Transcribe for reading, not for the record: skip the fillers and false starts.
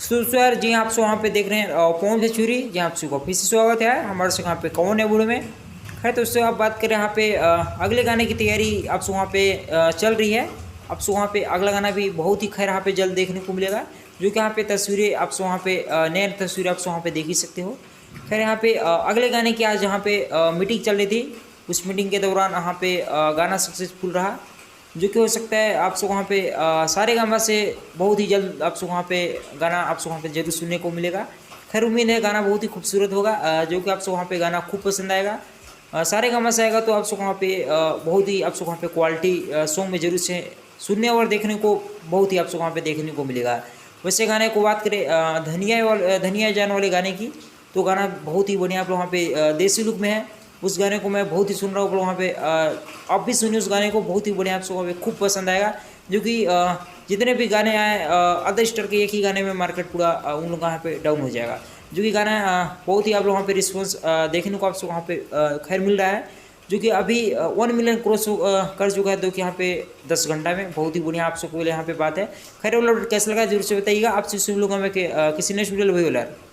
दोस्तों यार जी आप वहाँ पे देख रहे हैं पवन छुरी जी आप सबको फिर से स्वागत है हमारे से यहाँ पे कौन है बूढ़े में। खैर दोस्तों आप बात करें यहाँ पे अगले गाने की तैयारी आप वहाँ पे चल रही है। आप वहाँ पे अगला गाना भी बहुत ही खैर यहाँ पे जल्द देखने को मिलेगा, जो कि यहाँ पे तस्वीरें आप वहाँ पे नए तस्वीरें आप वहाँ पे देख ही सकते हो। खैर यहाँ पे अगले गाने की आज यहाँ पे मीटिंग चल रही थी, उस मीटिंग के दौरान यहाँ पे गाना सक्सेसफुल रहा, जो कि हो सकता है आप सब वहाँ पे सारे गामा से बहुत ही जल्द आप सब वहाँ पे गाना आप सब वहाँ पे जरूर सुनने को मिलेगा। खैर उम्मीद है गाना बहुत ही खूबसूरत होगा, जो कि आप सब वहाँ पे गाना खूब पसंद आएगा। सारे गामा से आएगा तो आप सब वहाँ पे बहुत ही आप सब वहाँ पे क्वालिटी सॉन्ग में जरूर से सुनने और देखने को बहुत ही आप सब वहाँ पे देखने को मिलेगा। वैसे गाने को बात करें धनिया जान वाले गाने की, तो गाना बहुत ही बढ़िया आप वहाँ पे देसी लुक में है। उस गाने को मैं बहुत ही सुन रहा हूँ वहाँ पे, आप भी सुनिए उस गाने को, बहुत ही बढ़िया आपको वहाँ पे खूब पसंद आएगा। जो कि जितने भी गाने आए अदर स्टार के एक ही गाने में मार्केट पूरा उन लोग यहाँ पे डाउन हो जाएगा। जो कि गाना बहुत ही आप लोग वहाँ पे रिस्पॉन्स देखने को आपको वहाँ पे खैर मिल रहा है, जो कि अभी 1 मिलियन क्रॉस कर चुका है, तो कि यहाँ पे 10 घंटा में बहुत ही बढ़िया आप सबको यहाँ पे बात है। खैर वो लोग कैसा लगा जरूर से बताइएगा। आपसे सुन लूँगा मैं कि किसी नेक्स्ट वीडियो वही वाला।